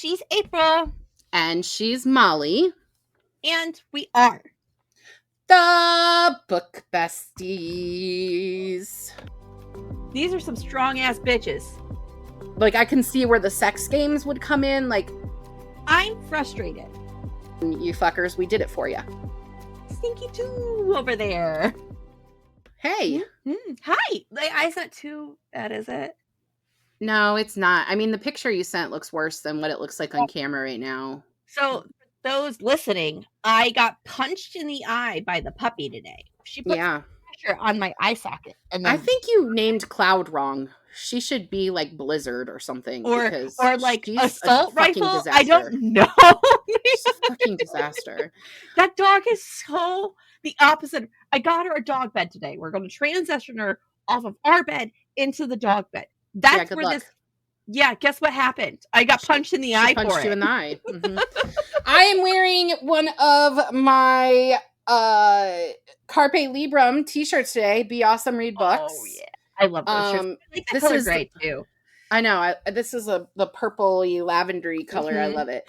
She's April. And she's Molly. And we are the Book Besties. These are some strong-ass bitches. Like, I can see where the sex games would come in. Like, I'm frustrated. You fuckers, we did it for you. Stinky too over there. Hey. Mm-hmm. Hi. Like, it's not too bad, is it? No, it's not. I mean, the picture you sent looks worse than what it looks like on camera right now. So, for those listening, I got punched in the eye by the puppy today. She put pressure on my eye socket. And then, I think you named Cloud wrong. She should be like Blizzard or something. Or like assault rifle. Disaster. I don't know. She's a fucking disaster. That dog is so the opposite. I got her a dog bed today. We're going to transition her off of our bed into the dog bed. That's where this. Yeah, guess what happened? I got punched in the eye. Punched you in the eye. Mm-hmm. I am wearing one of my Carpe Librum t-shirts today. Be awesome, read books. Oh yeah, I love those shirts. I like that color gray too. I know. This is the purpley lavendery color. Mm-hmm. I love it.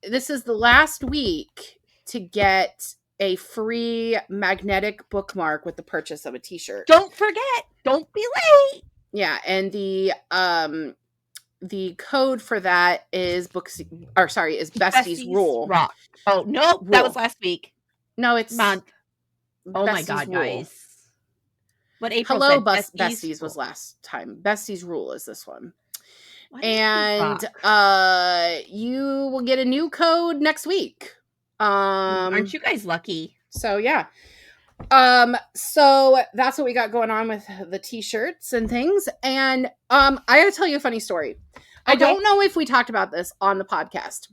This is the last week to get a free magnetic bookmark with the purchase of a t-shirt. Don't forget. Don't be late. Yeah, and the code for that is Besties Rule. Rock. Oh no, that was last week. No, it's month. Oh my god, Rule. Guys! What April Hello, said, Besties was last time. Besties Rule is this one, and you will get a new code next week. Aren't you guys lucky? So yeah. So that's what we got going on with the t-shirts and things. And I gotta tell you a funny story. Okay. I don't know if we talked about this on the podcast,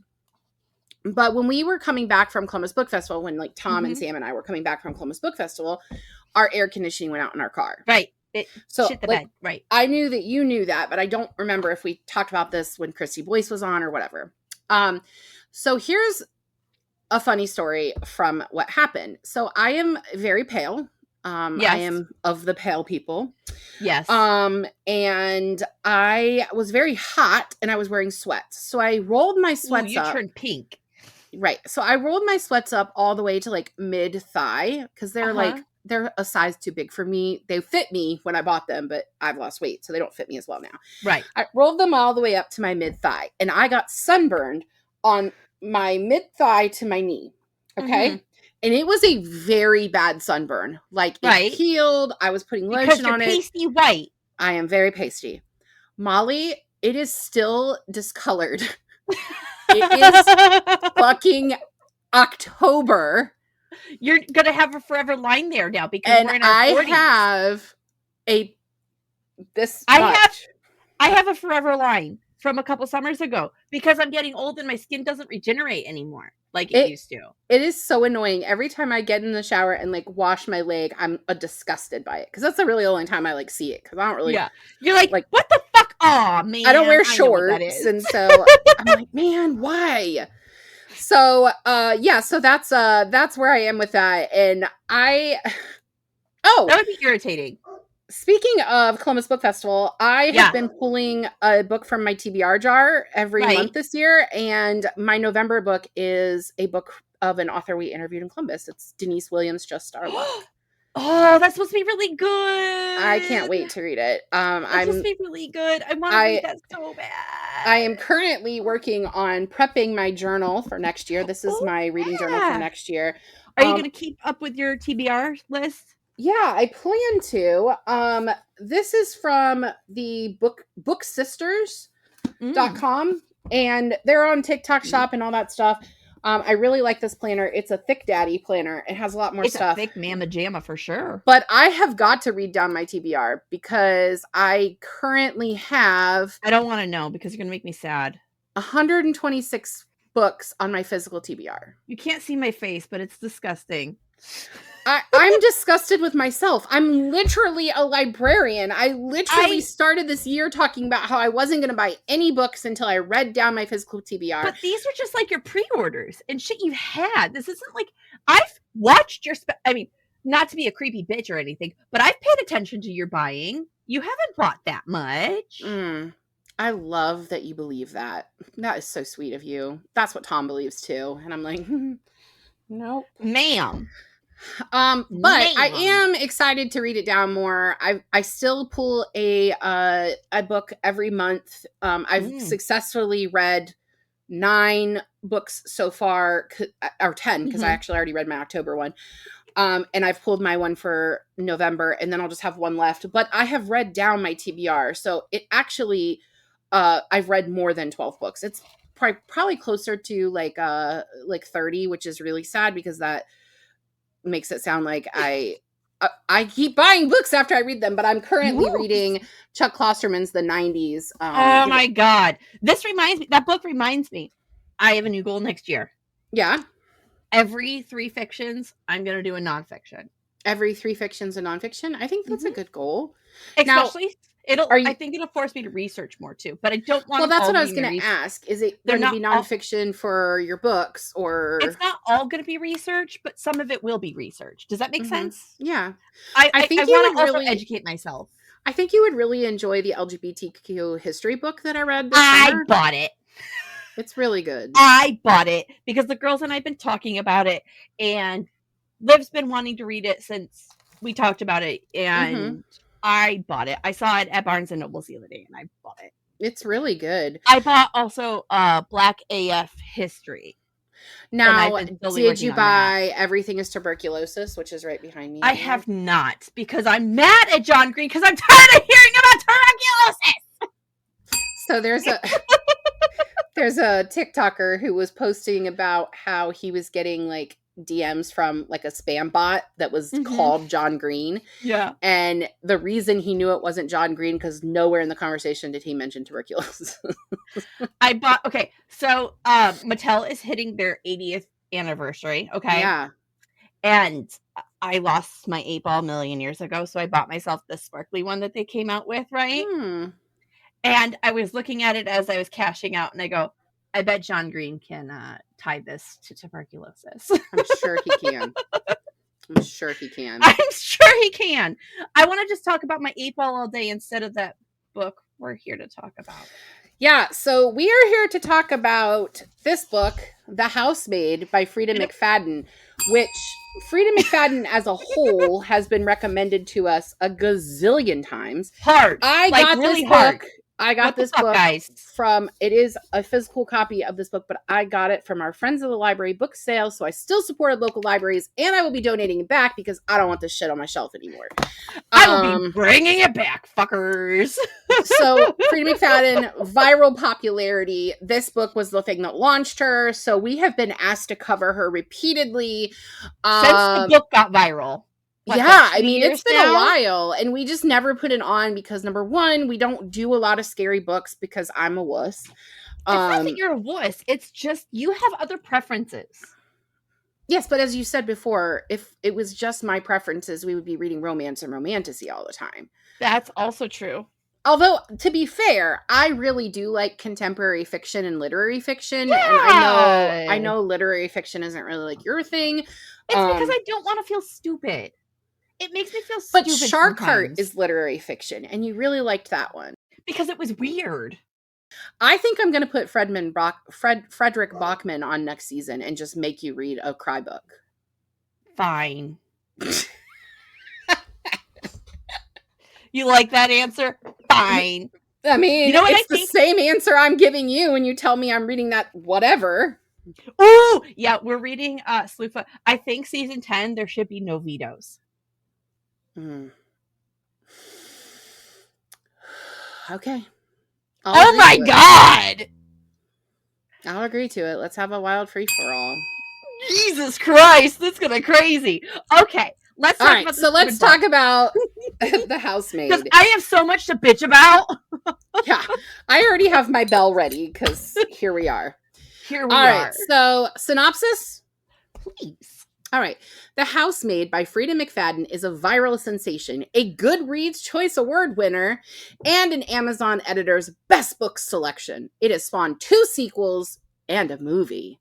but when we were coming back from Columbus Book Festival, when like Tom and Sam and I were coming back from Columbus Book Festival, our air conditioning went out in our car. Right. So shit the bed. Right. I knew that you knew that, but I don't remember if we talked about this when Christy Boyce was on or whatever. So here's a funny story from what happened. So I am very pale. Yes. I am of the pale people. Yes. And I was very hot and I was wearing sweats. So I rolled my sweats up. You turned pink. Right. So I rolled my sweats up all the way to like mid thigh because they're they're a size too big for me. They fit me when I bought them, but I've lost weight, so they don't fit me as well now. Right. I rolled them all the way up to my mid thigh and I got sunburned on my mid thigh to my knee. Okay. Mm-hmm. And it was a very bad sunburn. Like it healed. I was putting lotion on it. Because you're pasty white. I am very pasty. Molly, it is still discolored. It is fucking October. You're going to have a forever line there now because we're in our 40s. I have a forever line from a couple summers ago because I'm getting old and my skin doesn't regenerate anymore like it used to. It is so annoying. Every time I get in the shower and like wash my leg, I'm disgusted by it because that's the really only time I like see it because I don't really. Yeah, you're like what the fuck? Oh man, I don't wear shorts, and so I'm like, man, why? So so that's where I am with that, and that would be irritating. Speaking of Columbus Book Festival, I have been pulling a book from my TBR jar every month this year, and my November book is a book of an author we interviewed in Columbus. It's Denise Williams' Just Our Luck. Oh, that's supposed to be really good. I can't wait to read it. It's supposed to be really good. I want to read that so bad. I am currently working on prepping my journal for next year. This is my reading journal for next year. Are you going to keep up with your TBR list? Yeah, I plan to. This is from the booksisters.com and they're on TikTok Shop and all that stuff. I really like this planner. It's a thick daddy planner. It has a lot more stuff. It's a thick mamma jamma for sure. But I have got to read down my TBR because I currently have... I don't want to know because you're going to make me sad. 126 books on my physical TBR. You can't see my face, but it's disgusting. I'm disgusted with myself. I'm literally a librarian. I literally started this year talking about how I wasn't going to buy any books until I read down my physical TBR. But these are just like your pre-orders and shit you've had. This isn't like I've watched your not to be a creepy bitch or anything, but I've paid attention to your buying. You haven't bought that much. I love that you believe that. That is so sweet of you. That's what Tom believes too. And I'm like, nope. Ma'am. But I am excited to read it down more. I still pull a book every month. I've successfully read 9 books so far, or 10, because I actually already read my October one. And I've pulled my one for November, and then I'll just have one left. But I have read down my TBR, so it actually, I've read more than 12 books. It's probably closer to like 30, which is really sad because that makes it sound like I keep buying books after I read them, but I'm currently reading Chuck Klosterman's The 90s. Oh my God. That book reminds me, I have a new goal next year. Yeah. Every 3 fictions, I'm going to do a nonfiction. Every 3 fictions a nonfiction? I think that's a good goal. Especially, I think it'll force me to research more too, but I don't want to. Well, that's what I was going to ask. Is it going to be nonfiction for your books, or? It's not all going to be research, but some of it will be research. Does that make sense? Yeah. I think I want to also educate myself. I think you would really enjoy the LGBTQ history book that I read this summer. I bought it. It's really good. I bought it because the girls and I have been talking about it, and Liv's been wanting to read it since we talked about it, and I bought it. I saw it at Barnes & Nobles the other day, and I bought it. It's really good. I bought also Black AF History. Now, did you buy Everything is Tuberculosis, which is right behind me? I have not, because I'm mad at John Green because I'm tired of hearing about tuberculosis. So there's a TikToker who was posting about how he was getting like DMs from like a spam bot that was called John Green. Yeah. And the reason he knew it wasn't John Green, because nowhere in the conversation did he mention tuberculosis. So Mattel is hitting their 80th anniversary. Okay. Yeah. And I lost my 8-ball a million years ago, so I bought myself the sparkly one that they came out with, right? And I was looking at it as I was cashing out, and I go, I bet John Green can tie this to tuberculosis. I'm sure he can. I'm sure he can. I want to just talk about my 8-ball all day instead of that book we're here to talk about. Yeah, so we are here to talk about this book, The Housemaid by Freida McFadden, which Freida McFadden as a whole has been recommended to us a gazillion times. I got this book from, it is a physical copy of this book, but I got it from our Friends of the Library book sale, so I still supported local libraries, and I will be donating it back because I don't want this shit on my shelf anymore. I will be bringing it back, fuckers. So, Freida McFadden, viral popularity. This book was the thing that launched her, so we have been asked to cover her repeatedly. Since the book got viral. I mean, it's been a while, and we just never put it on because, number one, we don't do a lot of scary books because I'm a wuss. It's not that you're a wuss. It's just you have other preferences. Yes, but as you said before, if it was just my preferences, we would be reading romance and romantasy all the time. That's also true. Although, to be fair, I really do like contemporary fiction and literary fiction. Yeah. And I know literary fiction isn't really like your thing. It's because I don't want to feel stupid. It makes me feel stupid. But Shark Heart is literary fiction, and you really liked that one. Because it was weird. I think I'm going to put Frederick Bachman on next season and just make you read a cry book. Fine. You like that answer? Fine. I mean, you know what, it's the same answer I'm giving you when you tell me I'm reading that whatever. Oh, yeah, we're reading Sleuthhood. I think season 10, there should be no vetoes. Okay. Oh my God! I'll agree to it. Let's have a wild free-for-all. Jesus Christ, that's gonna crazy. Okay, let's talk about this. So let's talk about The Housemaid. Because I have so much to bitch about. Yeah, I already have my bell ready because here we are. All right, so synopsis? Please. All right. The Housemaid by Freida McFadden is a viral sensation, a Goodreads Choice Award winner, and an Amazon editor's best book selection. It has spawned 2 sequels and a movie,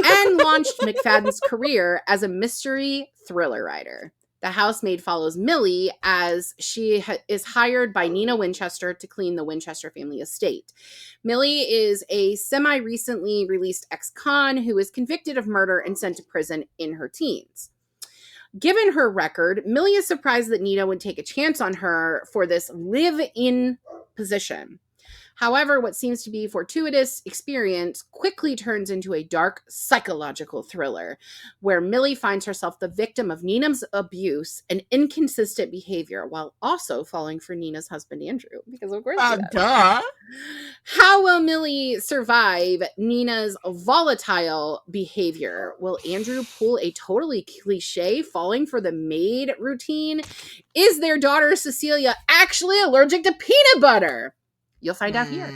and launched McFadden's career as a mystery thriller writer. The housemaid follows Millie as she is hired by Nina Winchester to clean the Winchester family estate. Millie is a semi-recently released ex-con who is convicted of murder and sent to prison in her teens. Given her record, Millie is surprised that Nina would take a chance on her for this live-in position. However, what seems to be a fortuitous experience quickly turns into a dark psychological thriller where Millie finds herself the victim of Nina's abuse and inconsistent behavior while also falling for Nina's husband, Andrew. Because of course she does. Duh. How will Millie survive Nina's volatile behavior? Will Andrew pull a totally cliche falling for the maid routine? Is their daughter Cecilia actually allergic to peanut butter? You'll find out here.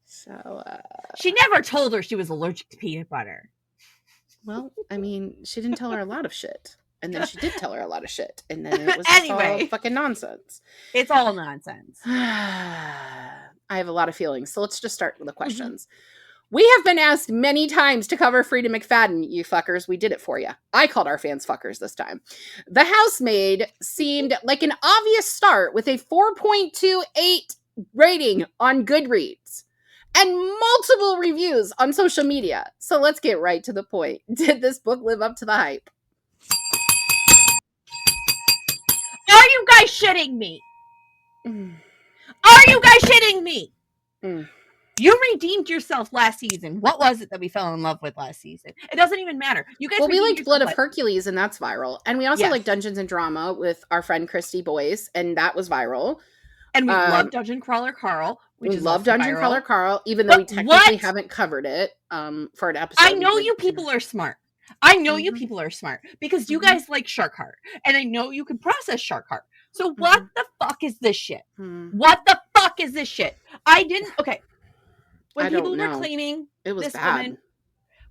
So, she never told her she was allergic to peanut butter. Well, I mean, she didn't tell her a lot of shit. And then she did tell her a lot of shit. And then it was all fucking nonsense. It's all nonsense. I have a lot of feelings. So let's just start with the questions. We have been asked many times to cover Freida McFadden, you fuckers. We did it for you. I called our fans fuckers this time. The Housemaid seemed like an obvious start with a 4.28 rating on Goodreads and multiple reviews on social media. So let's get right to the point. Did this book live up to the hype? Are you guys shitting me? Are you guys shitting me? You redeemed yourself last season. What was it that we fell in love with last season? It doesn't even matter. You guys. Well, we liked Blood of Hercules, and that's viral. And we also like Dungeons and Drama with our friend Christy Boyce, and that was viral. And we love Dungeon Crawler Carl. We love Dungeon Crawler Carl, even though we technically haven't covered it for an episode. I know you people are smart. I know you people are smart because you guys like Shark Heart, and I know you can process Shark Heart. So what the fuck is this shit? What the fuck is this shit? I didn't. Okay. When people were claiming it was bad.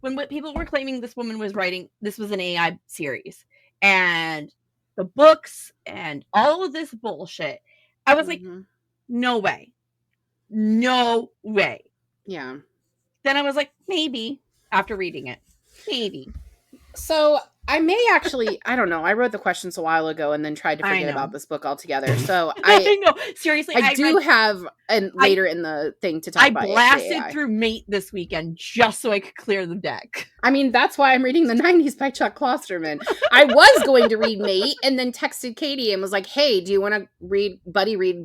Woman, when people were claiming this woman was writing, this was an AI series, and the books and all of this bullshit, I was like, no way. No way. Yeah. Then I was like, maybe, after reading it. Maybe. So I may actually, I don't know. I wrote the questions a while ago and then tried to forget about this book altogether. So I know. Seriously. I do have later in the thing to talk about. I blasted through Mate this weekend just so I could clear the deck. I mean, that's why I'm reading The 90s by Chuck Klosterman. I was going to read Mate and then texted Katie and was like, hey, do you want to read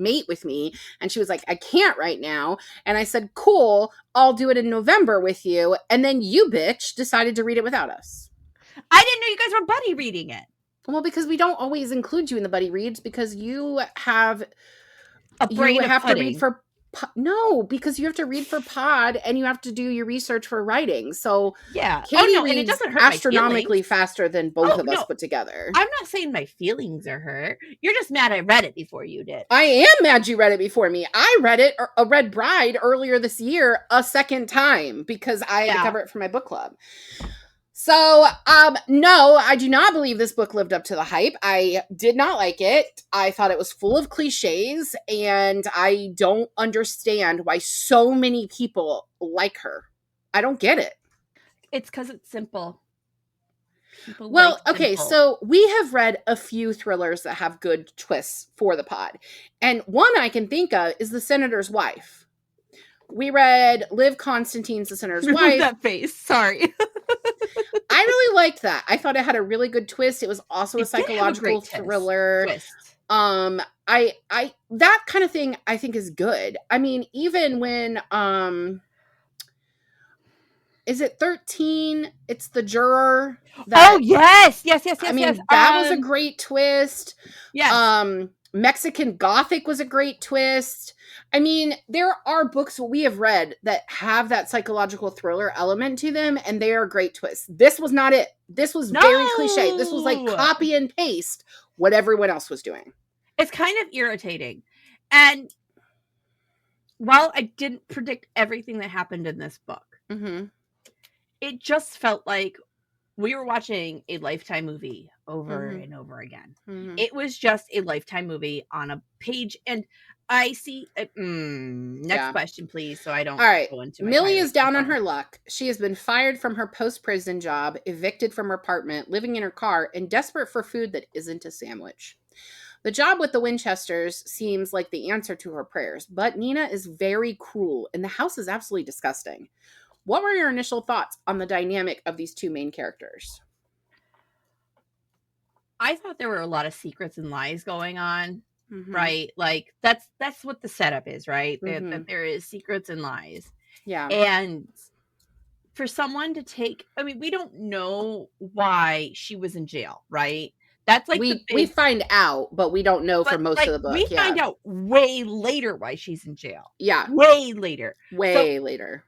Mate with me? And she was like, I can't right now. And I said, cool, I'll do it in November with you. And then you, bitch, decided to read it without us. I didn't know you guys were buddy reading it. Well, because we don't always include you in the buddy reads because you have a brain of pudding. To read for no, because you have to read for pod and you have to do your research for writing. So yeah, Katie reads and it doesn't hurt astronomically faster than both of us put together. I'm not saying my feelings are hurt. You're just mad I read it before you did. I am mad you read it before me. I read it, read Bride earlier this year a second time because I had to cover it for my book club. So, no, I do not believe this book lived up to the hype. I did not like it. I thought it was full of cliches, and I don't understand why so many people like her. I don't get it. It's because it's simple. Well, okay, so we have read a few thrillers that have good twists for the pod. And one I can think of is The Senator's Wife. We read Liv Constantine's The Senator's Wife. That face, sorry. I really liked that. I thought it had a really good twist. It was also a psychological thriller. I that kind of thing I think is good. I mean, even when is it 13? It's the juror. Yes. I mean, that was a great twist. Yes. Mexican Gothic was a great twist. I mean, there are books we have read that have that psychological thriller element to them, and they are great twists. This was not it. This was very cliche. This was like copy and paste what everyone else was doing. It's kind of irritating. And while I didn't predict everything that happened in this book, it just felt like we were watching a Lifetime movie over and over again. It was just a Lifetime movie on a page. And I see. Next question, please, so I don't All right. go into my Millie tirade is down too on far. her luck. She has been fired from her post-prison job, evicted from her apartment, living in her car, and desperate for food that isn't a sandwich. The job with the Winchesters seems like the answer to her prayers, but Nina is very cruel, and the house is absolutely disgusting. What were your initial thoughts on the dynamic of these two main characters? I thought there were a lot of secrets and lies going on, Mm-hmm. right? Like that's what the setup is, right? Mm-hmm. That there is secrets and lies. Yeah. And for someone to take, I mean, we don't know why she was in jail, right? That's like the We big, find out, but we don't know for but most of like the book. we Yeah. find out way later why she's in jail. Yeah. Way later. Way later.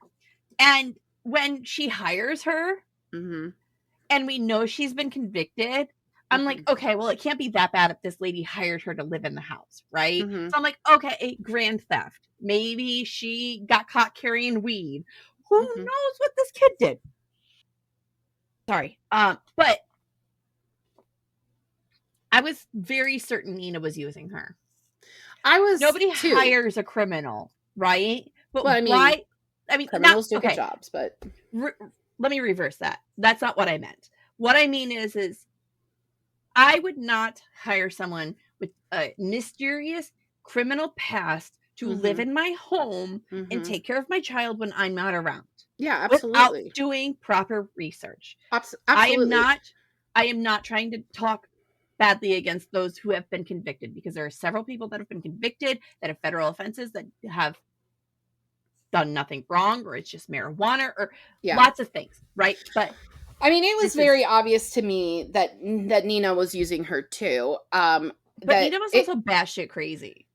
And when she hires her, Mm-hmm. and we know she's been convicted, I'm like, okay, well, it can't be that bad if this lady hired her to live in the house, right? Mm-hmm. So I'm like, okay, grand theft. Maybe she got caught carrying weed. Who knows what this kid did? Sorry. But I was very certain Nina was using her. I was Nobody too. hires a criminal, right? But well, I mean, why? I mean, criminals do good jobs, but let me reverse that. That's not what I meant. What I mean is I would not hire someone with a mysterious criminal past to live in my home and take care of my child when I'm not around. Yeah, absolutely. Without doing proper research. Absolutely. I am not trying to talk badly against those who have been convicted, because there are several people that have been convicted that have federal offenses that have done nothing wrong, or it's just marijuana, or lots of things, right? But I mean, it was very obvious to me that Nina was using her too. But Nina was also batshit crazy.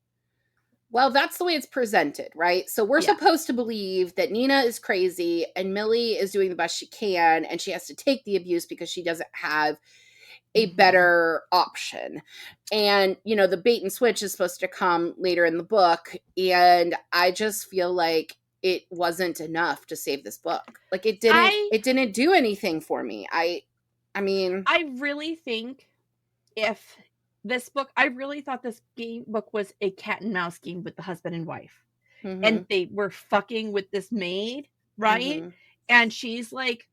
Well, that's the way it's presented, right? So we're supposed to believe that Nina is crazy and Millie is doing the best she can, and she has to take the abuse because she doesn't have a better option. And, you know, the bait and switch is supposed to come later in the book. And I just feel like it wasn't enough to save this book. Like it didn't do anything for me. I mean, I really think if this book, I really thought this book was a cat and mouse game with the husband and wife. And they were fucking with this maid, right? And she's like,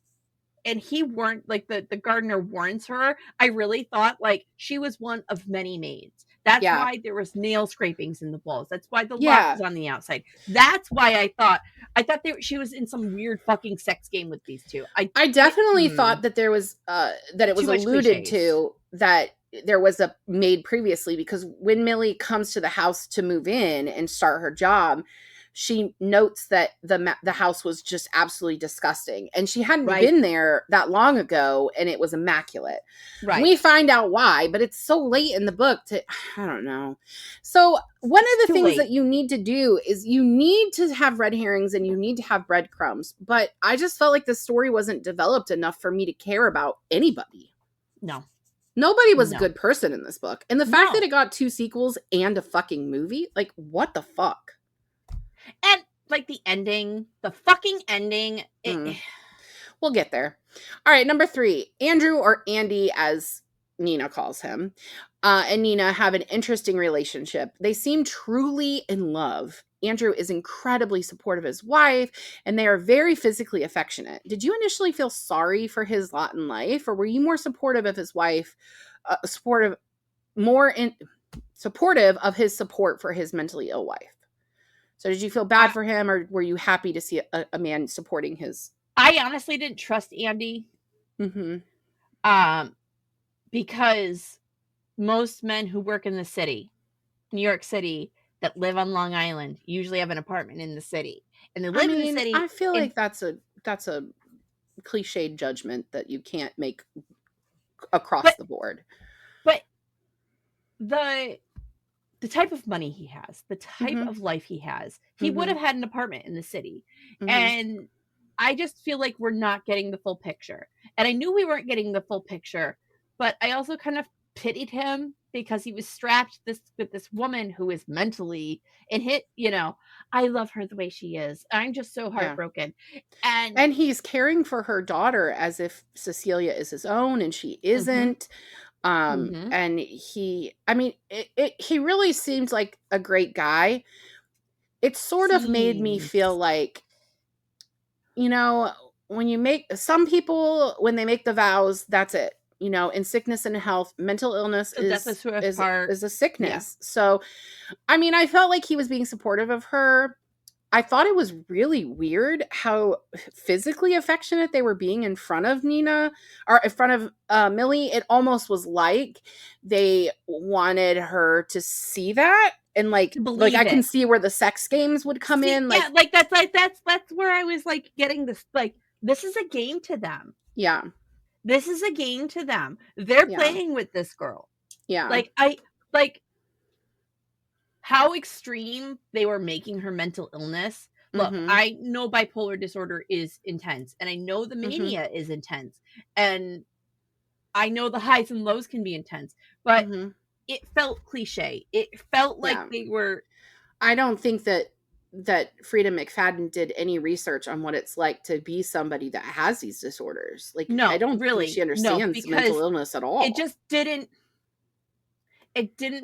and he weren't like the gardener warns her. I really thought like she was one of many maids. That's why there was nail scrapings in the walls. That's why the lock was on the outside. That's why I thought she was in some weird fucking sex game with these two. I definitely thought that there was that it was alluded to that there was a maid previously, because when Millie comes to the house to move in and start her job, she notes that the house was just absolutely disgusting, and she hadn't been there that long ago, and it was immaculate. Right. We find out why, but it's so late in the book I don't know. So one of the things that you need to do is you need to have red herrings and you need to have breadcrumbs. But I just felt like the story wasn't developed enough for me to care about anybody. No. Nobody was a good person in this book. And the fact that it got 2 sequels and a fucking movie, like, what the fuck? And like the fucking ending. We'll get there. All right, number 3, Andrew, or Andy as Nina calls him, and Nina have an interesting relationship. They seem truly in love. Andrew is incredibly supportive of his wife, and they are very physically affectionate. Did you initially feel sorry for his lot in life, or were you more supportive of his wife, supportive of his support for his mentally ill wife? So did you feel bad for him, or were you happy to see a man supporting his? I honestly didn't trust Andy. Because most men who work in the city, New York City, that live on Long Island usually have an apartment in the city, and they live in the city. I feel like that's a cliched judgment that you can't make across the board. But the type of money he has, the type of life he has, he would have had an apartment in the city. And I just feel like we're not getting the full picture. And I knew we weren't getting the full picture, but I also kind of pitied him because he was strapped with this woman who is mentally and I love her the way she is. I'm just so heartbroken. And he's caring for her daughter as if Cecilia is his own, and she isn't. And he really seemed like a great guy. It sort of made me feel like, when some people, when they make the vows, that's it. In sickness and health, mental illness is a sickness. Yeah. So, I felt like he was being supportive of her. I thought it was really weird how physically affectionate they were being in front of Nina, or in front of Millie. It almost was like they wanted her to see that. And I can see where the sex games would come in. That's where I was getting this. This is a game to them. Yeah. This is a game to them. They're playing with this girl. Yeah. How extreme they were making her mental illness. Look, I know bipolar disorder is intense, and I know the mania is intense, and I know the highs and lows can be intense, but it felt cliche. It felt like they were... I don't think that Freida McFadden did any research on what it's like to be somebody that has these disorders. No, I don't really think she understands mental illness at all. It just didn't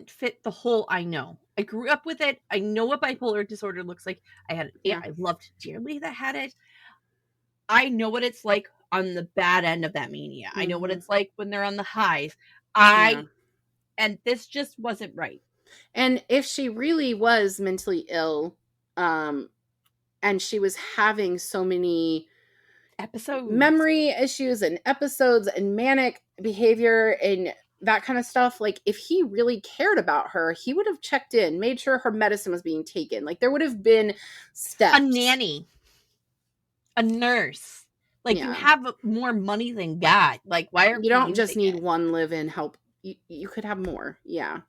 fit the whole. I know. I grew up with it. I know what bipolar disorder looks like. I loved dearly that had it. I know what it's like on the bad end of that mania. I know what it's like when they're on the highs. And this just wasn't right. And if she really was mentally ill, and she was having so many memory issues and episodes and manic behavior and that kind of stuff, if he really cared about her, he would have checked in, made sure her medicine was being taken. There would have been steps. A nanny, a nurse. You have more money than God. Why are you don't just need one live-in help? You could have more. Yeah.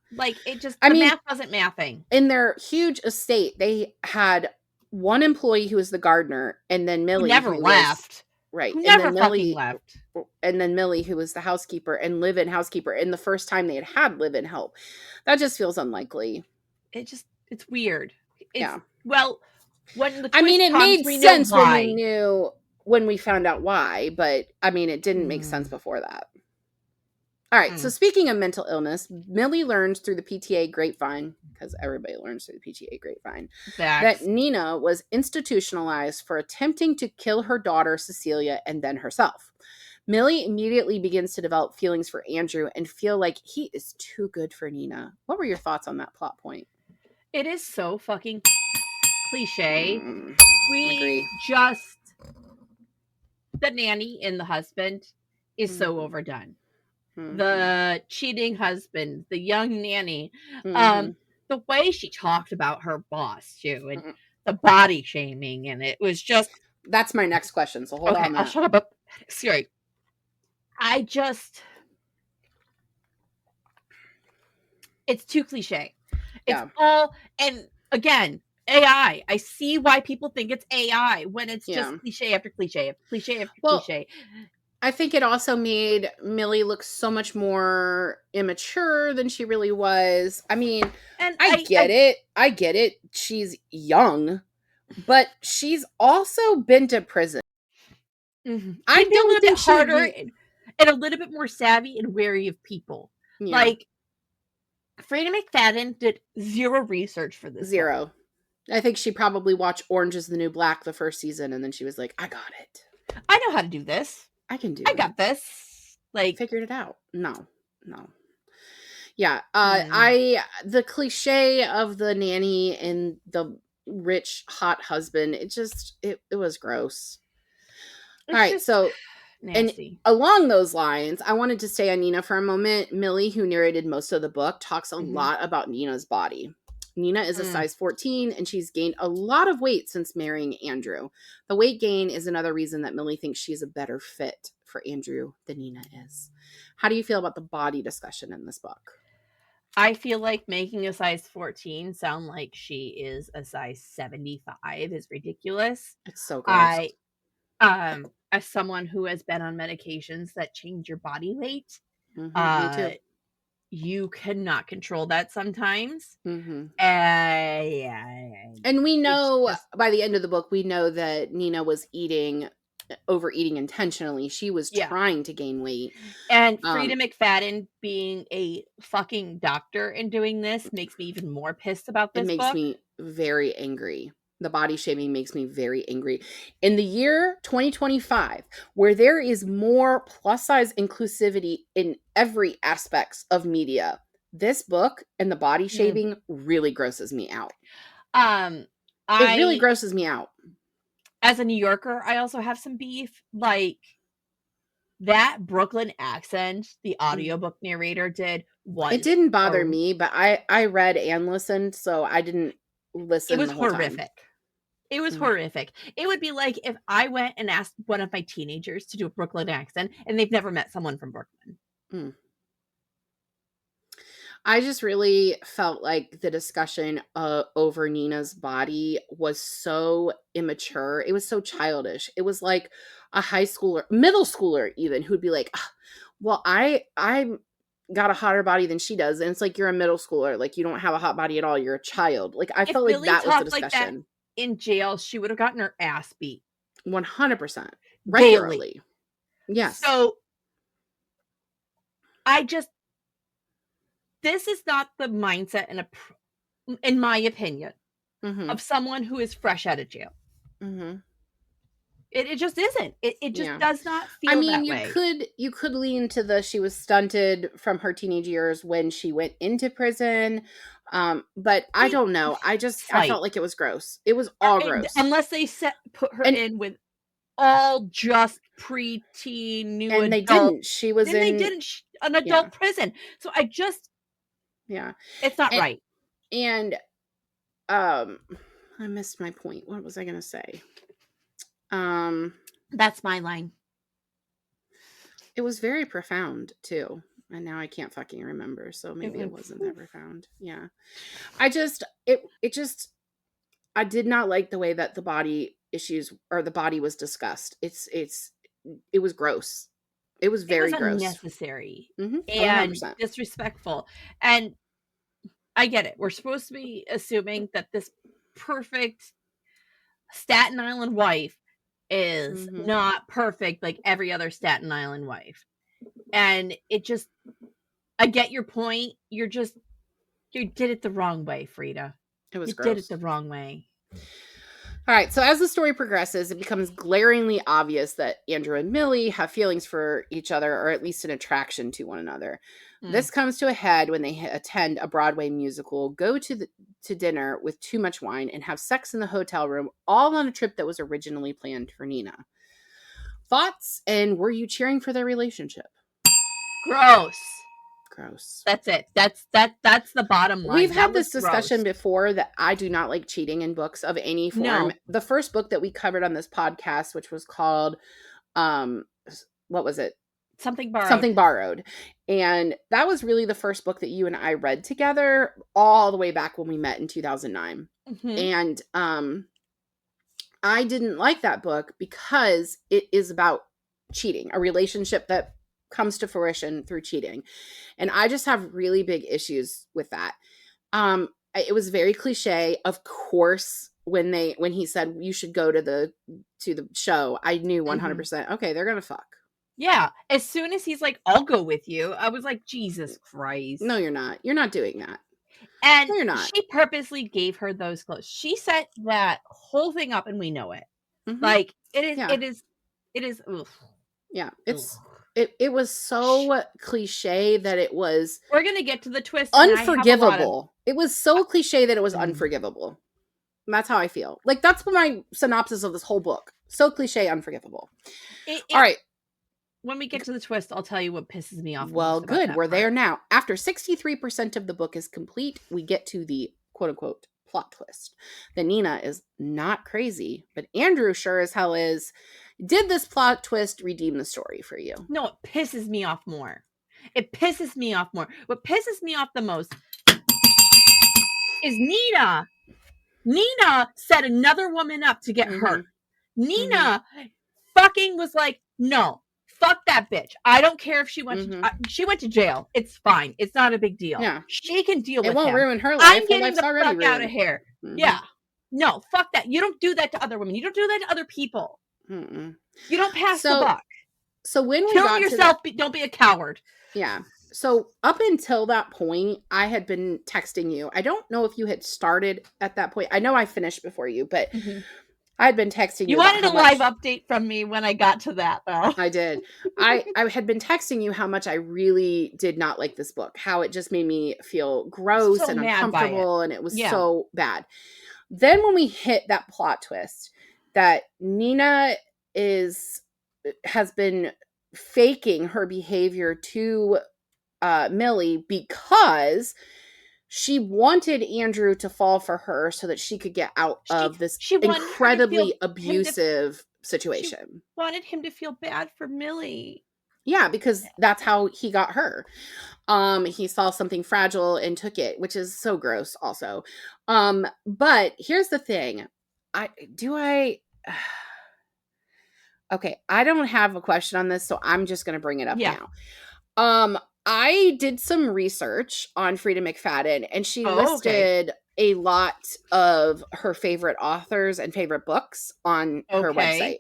It just, math wasn't mathing. In their huge estate, they had one employee who was the gardener, and then Millie, who never left. Right. Never fucking left. And then Millie, who was the housekeeper and live-in housekeeper, and the first time they had live-in help. That just feels unlikely. It's weird. Yeah. Well, when the it made sense when we found out why, but it didn't make sense before that. All right. So speaking of mental illness, Millie learned through the PTA grapevine, because everybody learns through the PTA grapevine, that Nina was institutionalized for attempting to kill her daughter, Cecilia, and then herself. Millie immediately begins to develop feelings for Andrew and feel like he is too good for Nina. What were your thoughts on that plot point? It is so fucking cliche. Agree. The nanny and the husband is so overdone. The cheating husband, the young nanny, the way she talked about her boss too, and the body shaming, and it was just... That's my next question, so hold on. I'll shut up. Sorry. It's too cliche. It's all, and again, AI. I see why people think it's AI when it's just cliche after cliche after cliche after cliche. I think it also made Millie look so much more immature than she really was. And I get it. She's young, but she's also been to prison. I don't think she's harder and a little bit more savvy and wary of people. Yeah. Freida McFadden did zero research for this. Zero. One. I think she probably watched Orange is the New Black the first season, and then she was like, I got it. I know how to do this. I can do it. I got this. Figured it out. No. Yeah. The cliche of the nanny and the rich, hot husband, it was gross. All right. So, nasty. And along those lines, I wanted to stay on Nina for a moment. Millie, who narrated most of the book, talks a lot about Nina's body. Nina is a size 14, and she's gained a lot of weight since marrying Andrew. The weight gain is another reason that Millie thinks she's a better fit for Andrew than Nina is. How do you feel about the body discussion in this book? I feel like making a size 14 sound like she is a size 75 is ridiculous. It's so gross. As someone who has been on medications that change your body weight, me too. You cannot control that sometimes. And we know by the end of the book, we know that Nina was eating overeating intentionally. She was trying to gain weight. And Freida McFadden being a fucking doctor and doing this makes me even more pissed about this book. It makes me very angry. The body shaming makes me very angry. In the year 2025, where there is more plus size inclusivity in every aspects of media, this book and the body shaming really grosses me out. It really grosses me out. As a New Yorker, I also have some beef. Like, that Brooklyn accent the audiobook narrator did was... It didn't bother me, but I read and listened, so I didn't listen. It was the whole horrific. Time. It was horrific. It would be like if I went and asked one of my teenagers to do a Brooklyn accent and they've never met someone from Brooklyn. I just really felt like the discussion over Nina's body was so immature. It was so childish. It was like a high schooler, middle schooler even, who'd be like, well, I got a hotter body than she does. And it's like, you're a middle schooler. Like, you don't have a hot body at all. You're a child. Like, I felt like that was the discussion. Like that in jail, she would have gotten her ass beat. 100%. Regularly. Daily. Yes. So, this is not the mindset, in my opinion, of someone who is fresh out of jail. It just isn't. It just does not feel that way. I mean, you could lean to she was stunted from her teenage years when she went into prison. But I don't know. I felt like it was gross. It was all gross. Unless they put her in with all just preteen new adult. And they didn't. She was in... They didn't. An adult prison. So I just... Yeah. It's not right. And I missed my point. What was I going to say? That's my line. It was very profound too. And now I can't fucking remember. So maybe it wasn't that profound. Yeah. I did not like the way that the body issues or the body was discussed. It was gross. It was very gross. Unnecessary and 100%. Disrespectful. And I get it. We're supposed to be assuming that this perfect Staten Island wife is not perfect like every other Staten Island wife. And I get your point. You did it the wrong way, Freida. It was gross. You did it the wrong way. All right, so as the story progresses, it becomes glaringly obvious that Andrew and Millie have feelings for each other, or at least an attraction to one another. This comes to a head when they attend a Broadway musical, go to dinner with too much wine, and have sex in the hotel room, all on a trip that was originally planned for Nina. Thoughts, and were you cheering for their relationship? Gross. That's it. That's the bottom line. We've had this discussion before that I do not like cheating in books of any form. No. The first book that we covered on this podcast, which was called, what was it? Something Borrowed. And that was really the first book that you and I read together all the way back when we met in 2009. And I didn't like that book because it is about cheating, a relationship that comes to fruition through cheating. And I just have really big issues with that. It was very cliche. Of course, when he said you should go to the show, I knew 100%, okay, they're going to fuck. Yeah. As soon as he's like, I'll go with you, I was like, Jesus Christ. No, you're not. You're not doing that. And no, you're not. She purposely gave her those clothes. She set that whole thing up and we know it. Like it is. Oof. Yeah. It was so cliche that it was... We're going to get to the twist. Unforgivable. It was so cliche that it was unforgivable. And that's how I feel. Like, that's my synopsis of this whole book. So cliche, unforgivable. All right. When we get to the twist, I'll tell you what pisses me off. Well, good. We're there now. After 63% of the book is complete, we get to the quote-unquote plot twist. That Nina is not crazy, but Andrew sure as hell is. Did this plot twist redeem the story for you? No, it pisses me off more. What pisses me off the most is Nina. Nina set another woman up to get hurt. Nina fucking was like, no, fuck that bitch. I don't care if she went she went to jail. It's fine. It's not a big deal. Yeah. She can deal with it. It won't ruin her life. I'm getting the fuck out of here. Yeah. No, fuck that. You don't do that to other women. You don't do that to other people. Mm-mm. You don't pass the buck. So when we got yourself, don't be a coward. Yeah. So up until that point, I had been texting you. I don't know if you had started at that point. I know I finished before you, but I had been texting you. You wanted a live update from me when I got to that, though. I did. I had been texting you how much I really did not like this book, how it just made me feel gross and uncomfortable, and it was so bad. Then when we hit that plot twist that Nina has been faking her behavior to Millie because she wanted Andrew to fall for her so that she could get out of this incredibly abusive situation. She wanted him to feel bad for Millie. Yeah, because that's how he got her. He saw something fragile and took it, which is so gross also. But here's the thing. Okay, I don't have a question on this, so I'm just going to bring it up now. I did some research on Freida McFadden, and she listed a lot of her favorite authors and favorite books on her website.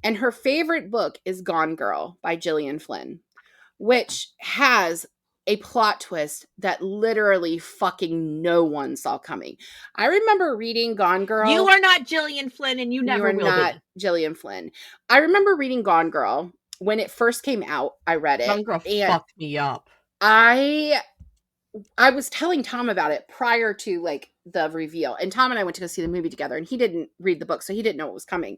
And her favorite book is Gone Girl by Gillian Flynn, which has a plot twist that literally fucking no one saw coming. I remember reading Gone Girl. You are not Gillian Flynn, and you never will be. You are not Gillian Flynn. I remember reading Gone Girl. When it first came out, I read it. Gone Girl fucked me up. I was telling Tom about it prior to like the reveal, and Tom and I went to go see the movie together, and he didn't read the book, so he didn't know what was coming.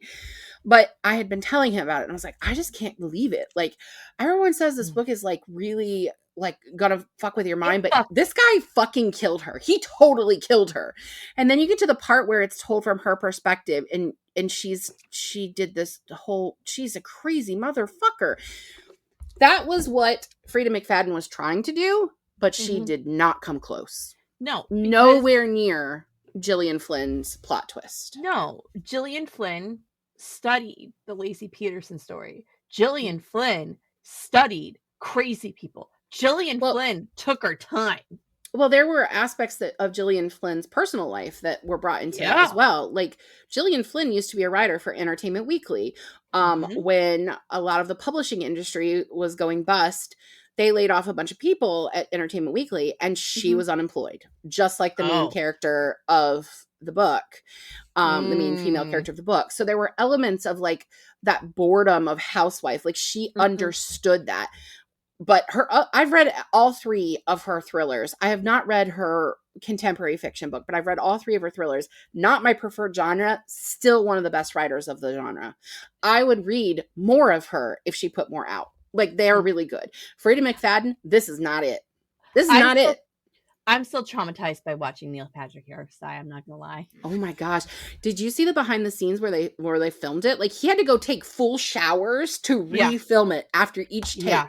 But I had been telling him about it, and I was like, I just can't believe it. Like, everyone says this book is like really like gonna fuck with your mind, but this guy fucking killed her. He totally killed her. And then you get to the part where it's told from her perspective, and she did this whole, she's a crazy motherfucker. That was what Freida McFadden was trying to do, but she did not come close. No. Nowhere near Gillian Flynn's plot twist. No. Gillian Flynn studied the Lacey Peterson story. Gillian Flynn studied crazy people. Gillian Flynn took her time. Well, there were aspects of Gillian Flynn's personal life that were brought into it as well. Like, Gillian Flynn used to be a writer for Entertainment Weekly. When a lot of the publishing industry was going bust, they laid off a bunch of people at Entertainment Weekly, and she was unemployed, just like the main character of the book, the main female character of the book. So there were elements of like that boredom of housewife. Like, she understood that. But I've read all 3 of her thrillers. I have not read her contemporary fiction book, but I've read all 3 of her thrillers. Not my preferred genre, still one of the best writers of the genre. I would read more of her if she put more out. Like, they're really good. Freida McFadden, this is not it. This is not it. I'm still traumatized by watching Neil Patrick Harris die. I'm not gonna lie. Oh my gosh. Did you see the behind the scenes where they filmed it? Like, he had to go take full showers to refilm it after each take. Yeah.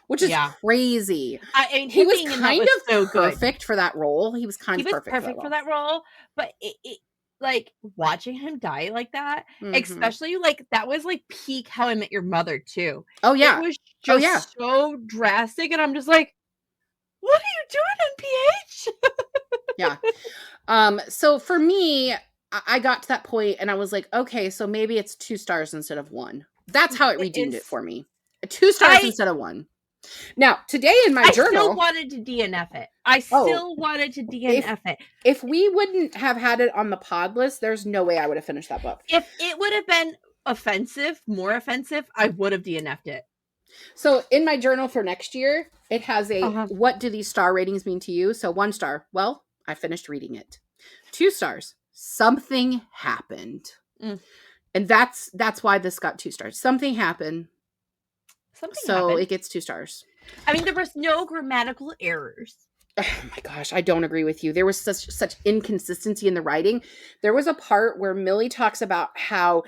Which is crazy. He was kind of so perfect for that role. He was perfect for that role. But it like watching him die like that, especially like that was like peak How I Met Your Mother too. Oh yeah, it was just so drastic, and I'm just like, what are you doing, NPH? Yeah. So for me, I got to that point, and I was like, okay, so maybe it's 2 stars instead of 1. That's how it redeemed it for me. 2 stars instead of 1. Now, today in my journal... I still wanted to DNF it. I still wanted to DNF it. If we wouldn't have had it on the pod list, there's no way I would have finished that book. If it would have been more offensive, I would have DNF'd it. So, in my journal for next year, it has a, what do these star ratings mean to you? So, 1 star, well, I finished reading it. 2 stars, something happened. And that's why this got 2 stars. Something happened. So it gets 2 stars. I mean, there was no grammatical errors. Oh my gosh, I don't agree with you. There was such inconsistency in the writing. There was a part where Millie talks about how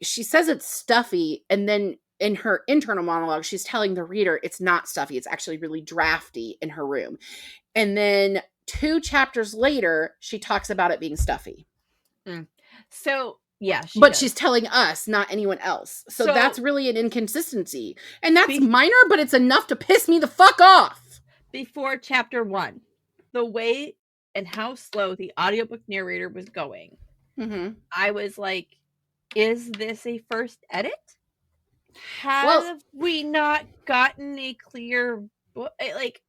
she says it's stuffy, and then in her internal monologue, she's telling the reader it's not stuffy. It's actually really drafty in her room. And then 2 chapters later, she talks about it being stuffy. So... yeah, she's telling us, not anyone else. So that's really an inconsistency. And that's minor, but it's enough to piss me the fuck off. Before chapter 1, the way and how slow the audiobook narrator was going, I was like, is this a first edit? Have we not gotten a clear, like...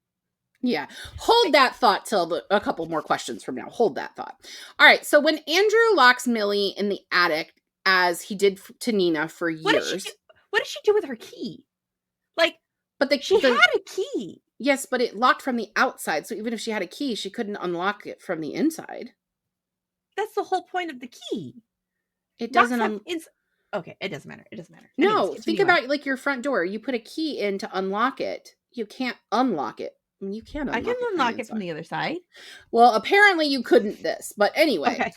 Yeah. Hold that thought till a couple more questions from now. Hold that thought. All right. So when Andrew locks Millie in the attic, as he did to Nina for years. What did she do with her key? Like, but she had a key. Yes, but it locked from the outside. So even if she had a key, she couldn't unlock it from the inside. That's the whole point of the key. It doesn't. Okay, it doesn't matter. It doesn't matter. No, think about like your front door. You put a key in to unlock it. You can't unlock it. I mean, you can unlock it. I can unlock it from the other side. Well, apparently you couldn't this. But anyway, okay.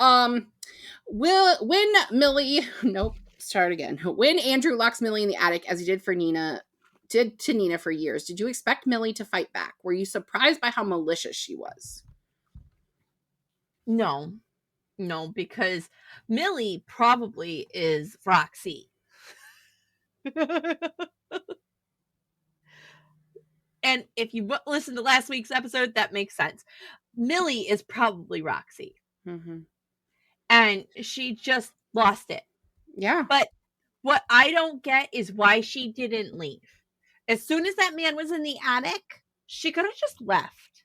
When Millie... Nope, start again. When Andrew locks Millie in the attic, as he did to Nina for years, did you expect Millie to fight back? Were you surprised by how malicious she was? No, because Millie probably is Roxy. And if you listen to last week's episode, that makes sense. Millie is probably Roxy. Mm-hmm. And she just lost it. Yeah. But what I don't get is why she didn't leave. As soon as that man was in the attic, she could have just left.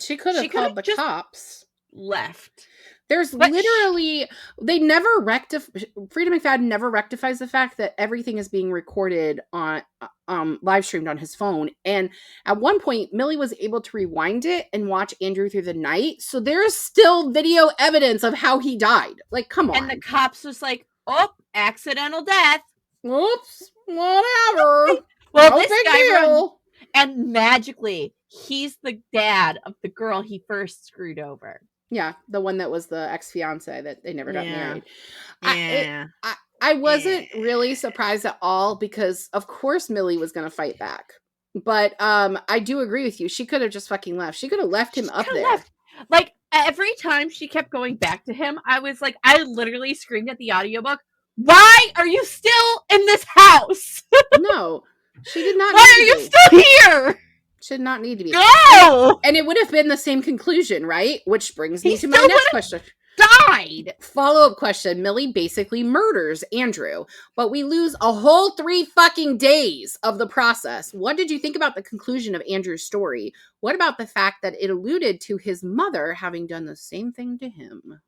She could have called the cops. Left. There's literally... They never rectify... Freida McFadden never rectifies the fact that everything is being recorded on... live streamed on his phone. And at one point, Millie was able to rewind it and watch Andrew through the night. So there's still video evidence of how he died. Like, come on. And the cops was like, oh, accidental death. Oops, whatever. Well, no this guy and magically, he's the dad of the girl he first screwed over. Yeah, the one that was the ex-fiance that they never got married. Yeah. I wasn't really surprised at all because, of course, Millie was going to fight back. But I do agree with you. She could have just fucking left. She could have left him up there. Like, every time she kept going back to him, I was like, I literally screamed at the audiobook, why are you still in this house? No, she did not. Why are you still here? Should not need to be. Go! And it would have been the same conclusion, right? Which brings me to my next question. Died. Follow-up question. Millie basically murders Andrew, but we lose a whole 3 fucking days of the process. What did you think about the conclusion of Andrew's story? What about the fact that it alluded to his mother having done the same thing to him?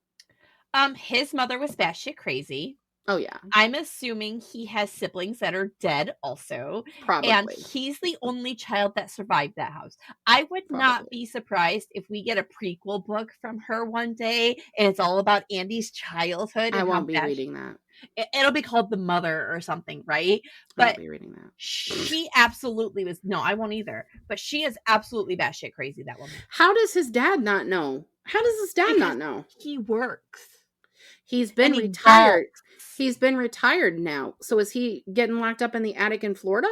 His mother was batshit crazy. Oh, yeah. I'm assuming he has siblings that are dead also. Probably. And he's the only child that survived that house. I would not be surprised if we get a prequel book from her one day and it's all about Andy's childhood. I won't be reading that. It'll be called The Mother or something, right? But I won't be reading that. She absolutely was... No, I won't either. But she is absolutely batshit crazy, that woman. How does his dad not know? How does his dad not know? He works. He's been retired. He's been retired now. So is he getting locked up in the attic in Florida?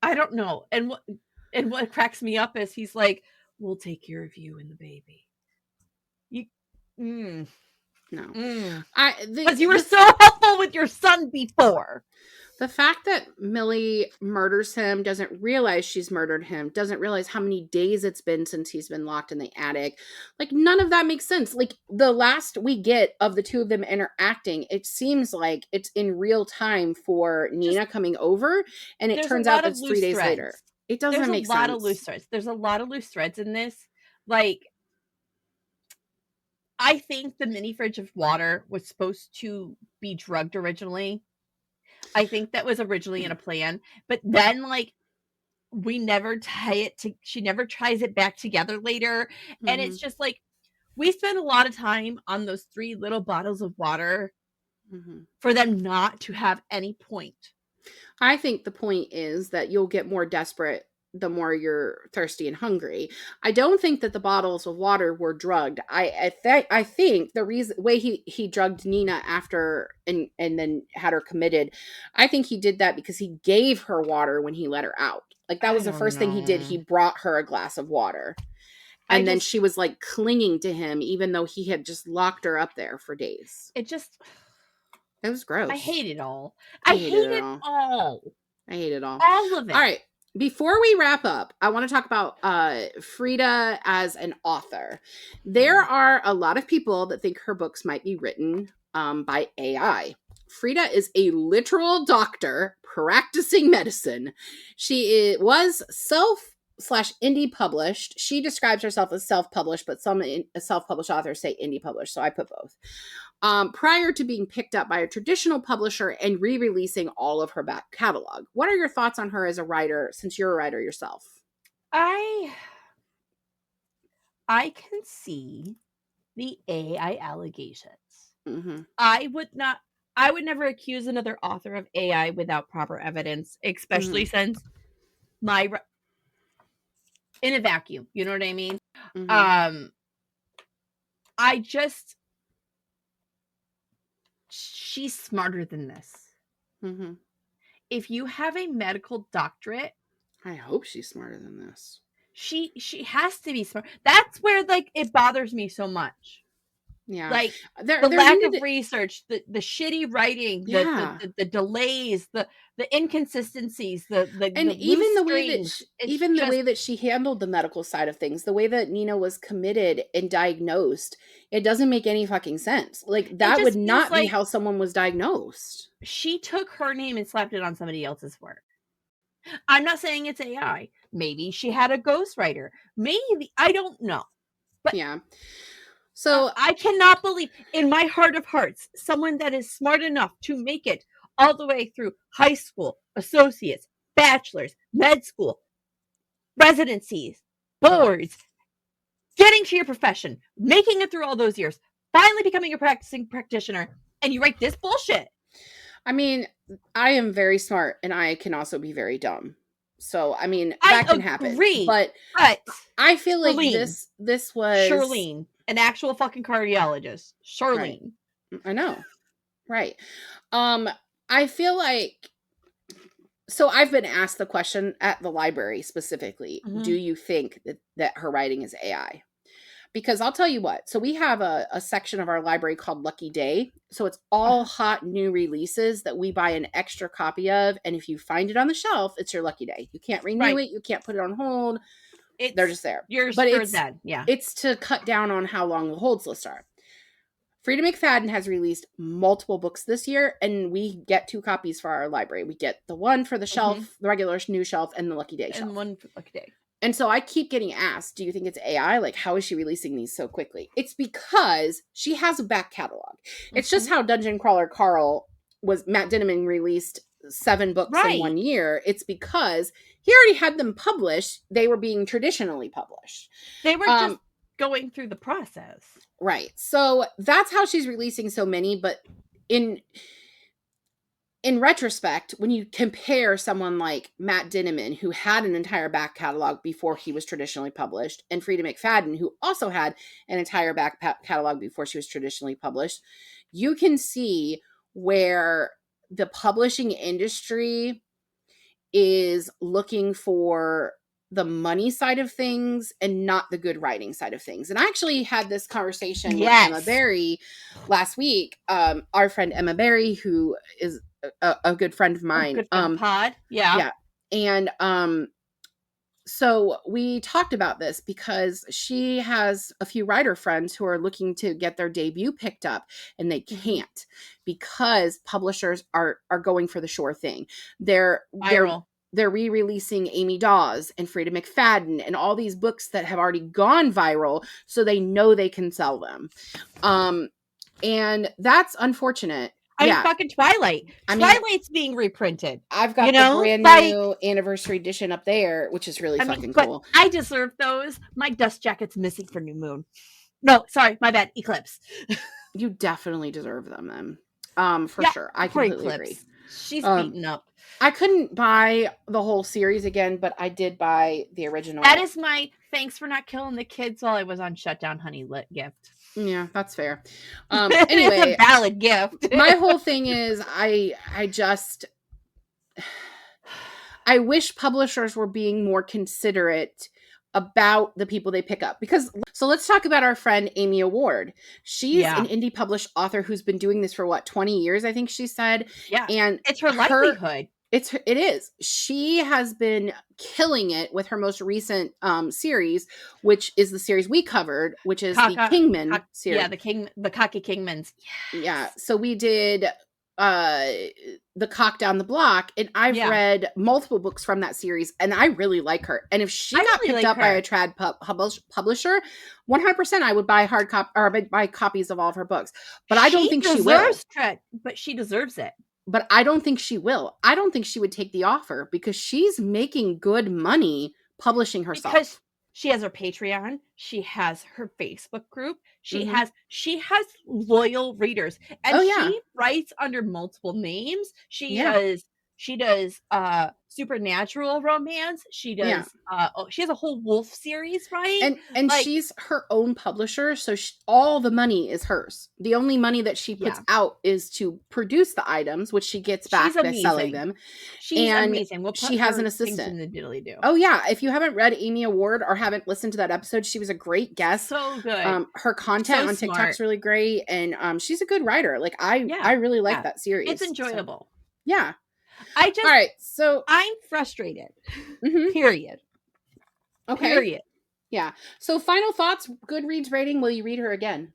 I don't know. And what cracks me up is he's like, we'll take care of you and the baby. No. Because you were so helpful with your son before. The fact that Millie murders him, doesn't realize she's murdered him, doesn't realize how many days it's been since he's been locked in the attic. Like, none of that makes sense. Like, the last we get of the two of them interacting, it seems like it's in real time for Nina coming over, and it turns out it's 3 days later. It doesn't make sense. There's a lot of loose threads. There's a lot of loose threads in this. Like, I think the mini fridge of water was supposed to be drugged originally. I think that was originally in a plan, but then like we never tie it to, she never ties it back together later. And it's just like, we spent a lot of time on those 3 little bottles of water for them not to have any point. I think the point is that you'll get more desperate the more you're thirsty and hungry. I don't think that the bottles of water were drugged. I think the way he drugged Nina after and then had her committed, I think he did that because he gave her water when he let her out. Like that was the first thing he did. He brought her a glass of water. And then she was like clinging to him even though he had just locked her up there for days. It was gross. I hate it all. I hate it all. I hate it all. All of it. All right. Before we wrap up, I want to talk about Freida as an author. There are a lot of people that think her books might be written by AI. Freida is a literal doctor practicing medicine. She was self/indie published. She describes herself as self-published, but some self-published authors say indie published, so I put both. Prior to being picked up by a traditional publisher and re-releasing all of her back catalog. What are your thoughts on her as a writer, since you're a writer yourself? I can see the AI allegations. Mm-hmm. I would never accuse another author of AI without proper evidence, especially since in a vacuum, you know what I mean? She's smarter than this. If you have a medical doctorate, I hope she's smarter than this. She has to be smart. That's where it bothers me so much. Yeah, the lack of research, the shitty writing, the delays, the inconsistencies, even the way that she handled the medical side of things, the way that Nina was committed and diagnosed, it doesn't make any fucking sense. That would not be how someone was diagnosed. She took her name and slapped it on somebody else's work. I'm not saying it's AI. Maybe she had a ghostwriter. Maybe, I don't know. But yeah. So I cannot believe, in my heart of hearts, someone that is smart enough to make it all the way through high school, associates, bachelors, med school, residencies, boards, getting to your profession, making it through all those years, finally becoming a practicing practitioner, and you write this bullshit. I mean, I am very smart, and I can also be very dumb. So, I mean, that can happen. But I feel like this was... Charlene, an actual fucking cardiologist. Charlene. Right. I know. Right. I feel like... So, I've been asked the question at the library specifically, do you think that her writing is AI? Because I'll tell you what, so we have a section of our library called Lucky Day. So it's all hot new releases that we buy an extra copy of. And if you find it on the shelf, it's your lucky day. You can't renew it. You can't put it on hold. They're just there. It's to cut down on how long the holds lists are. Freida McFadden has released multiple books this year, and we get 2 copies for our library. We get the one for the shelf, the regular new shelf, and the Lucky Day shelf. And one for Lucky Day. And so I keep getting asked, do you think it's AI? How is she releasing these so quickly? It's because she has a back catalog. It's just how Dungeon Crawler Carl Matt Dinniman released 7 books in 1 year. It's because he already had them published. They were being traditionally published. They were just going through the process. Right. So that's how she's releasing so many. But in retrospect, when you compare someone like Matt Dinniman, who had an entire back catalog before he was traditionally published, and Freida McFadden, who also had an entire back catalog before she was traditionally published, you can see where the publishing industry is looking for the money side of things and not the good writing side of things. And I actually had this conversation with Emma Berry last week. Our friend Emma Berry, who is a good friend of mine. Good friend pod. Yeah. And so we talked about this because she has a few writer friends who are looking to get their debut picked up, and they can't because publishers are going for the sure thing. They're re-releasing Amy Dawes and Freida McFadden and all these books that have already gone viral, so they know they can sell them. And that's unfortunate. Fucking Twilight. Twilight's being reprinted. I've got the brand new anniversary edition up there, which is really fucking cool. I deserve those. My dust jacket's missing for New Moon. No, sorry, my bad. Eclipse. You definitely deserve them then. For sure. I completely agree. She's beaten up. I couldn't buy the whole series again, but I did buy the original. That is my thanks for not killing the kids while I was on shutdown honey lit gift. Yeah, that's fair. Anyway, it's a valid gift. My whole thing is I wish publishers were being more considerate about the people they pick up. So let's talk about our friend Amy Award. She's an indie published author who's been doing this for 20 years, I think she said. Yeah. And it's her livelihood. It is. She has been killing it with her most recent series, which is the series we covered, which is the Kingman series. Yeah, the Cocky Kingmans. Yes. Yeah. So we did The Cock Down the Block, and I've read multiple books from that series, and I really like her. And if she got picked up by a trad publisher, 100% I would buy buy copies of all of her books. But I don't think she will. But she deserves it. But I don't think she will. I don't think she would take the offer because she's making good money publishing herself. Because she has her Patreon, she has her Facebook group, she has loyal readers, and she writes under multiple names. She does supernatural romance. She does she has a whole wolf series, right? And she's her own publisher, so all the money is hers. The only money that she puts out is to produce the items, which she gets back by selling them. She's amazing. She has an assistant. In the diddly-do. Oh yeah, if you haven't read Amy Award or haven't listened to that episode, she was a great guest. So good. Her content on TikTok's really great, and she's a good writer. Like I really like that series. It's enjoyable. So, yeah. All right, so I'm frustrated. Period. Okay. Period. Yeah. So final thoughts, Goodreads rating, will you read her again?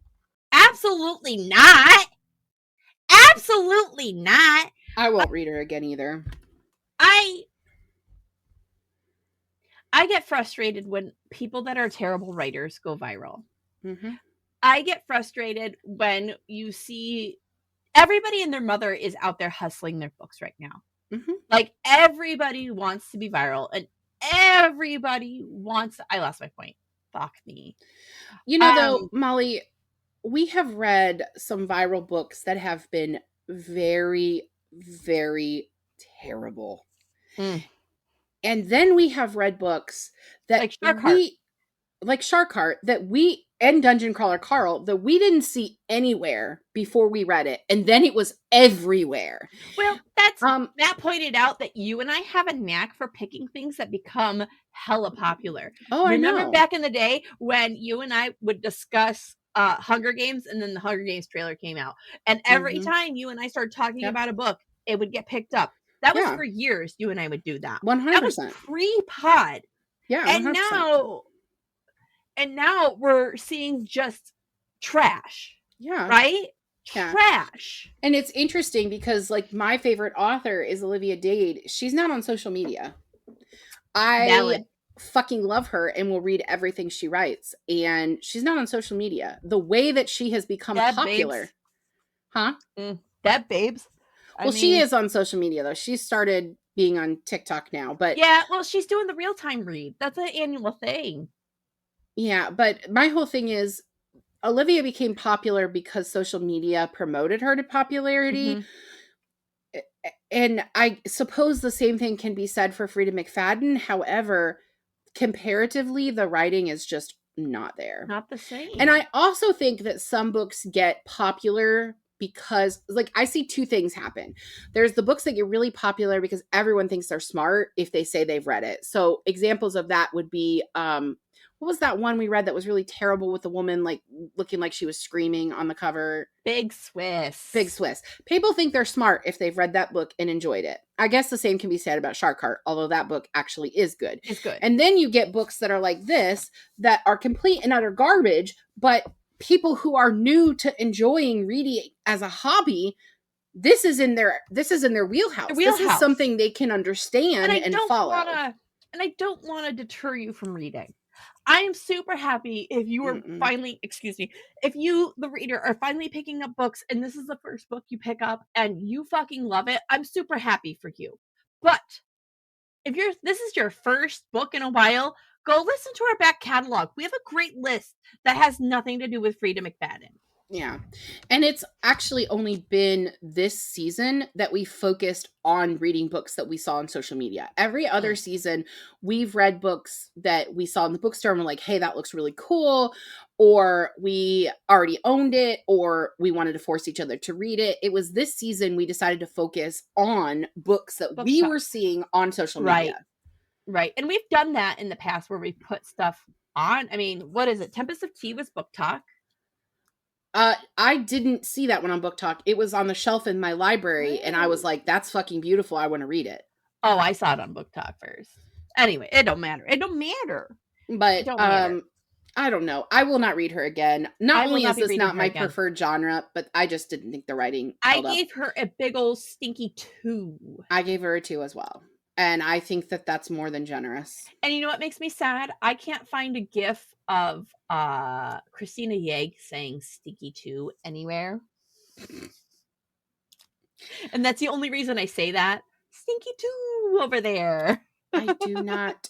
Absolutely not. Absolutely not. I won't read her again either. I get frustrated when people that are terrible writers go viral. I get frustrated when you see everybody and their mother is out there hustling their books right now. Like everybody wants to be viral and everybody wants I lost my point. Fuck me. You know, though, Molly, we have read some viral books that have been very, very terrible. And then we have read books that like Shark Heart, that we and Dungeon Crawler Carl, that we didn't see anywhere before we read it, and then it was everywhere. Well, that's Matt pointed out that you and I have a knack for picking things that become hella popular. Remember back in the day when you and I would discuss Hunger Games, and then the Hunger Games trailer came out, and every time you and I started talking about a book, it would get picked up. That was for years. You and I would do that. 100%. That was pre-pod. Yeah, 100%. And now we're seeing just trash. Yeah. Right? Yeah. Trash. And it's interesting because, like, my favorite author is Olivia Dade. She's not on social media. I fucking love her and will read everything she writes. And she's not on social media. The way that she has become popular. Babes. Huh? That babes. Well, she is on social media, though. She started being on TikTok now. But yeah, well, she's doing the real-time read. That's an annual thing. Yeah, but my whole thing is Olivia became popular because social media promoted her to popularity. And I suppose the same thing can be said for Freida McFadden. However, comparatively, the writing is just not there. Not the same. And I also think that some books get popular because, like, I see two things happen. There's the books that get really popular because everyone thinks they're smart if they say they've read it. So examples of that would be, what was that one we read that was really terrible with the woman, like, looking like she was screaming on the cover? Big Swiss. Big Swiss. People think they're smart if they've read that book and enjoyed it. I guess the same can be said about Shark Heart, although that book actually is good. It's good. And then you get books that are like this, that are complete and utter garbage, but people who are new to enjoying reading as a hobby, this is in their wheelhouse. This is something they can understand and follow. And I don't want to deter you from reading. I am super happy if you are finally, if you, the reader, are finally picking up books and this is the first book you pick up and you fucking love it. I'm super happy for you. But if this is your first book in a while, go listen to our back catalog. We have a great list that has nothing to do with Freida McFadden. Yeah. And it's actually only been this season that we focused on reading books that we saw on social media. Every other season, we've read books that we saw in the bookstore and we're like, hey, that looks really cool. Or we already owned it, or we wanted to force each other to read it. It was this season we decided to focus on books that we were seeing on social media. Right. And we've done that in the past where we put stuff on. I mean, what is it? Tempest of Tea was Book Talk. I didn't see that one on Book Talk. It was on the shelf in my library, and I was like, that's fucking beautiful. I want to read it. Oh, I saw it on Book Talk first. Anyway, it don't matter. But I don't know. I will not read her again. Not only is this not my preferred genre, but I just didn't think the writing held up. I gave her a big old stinky 2. I gave her a 2 as well. And I think that that's more than generous. And you know what makes me sad? I can't find a gif of Christina Yaig saying stinky 2 anywhere. And that's the only reason I say that. Stinky 2 over there. I do not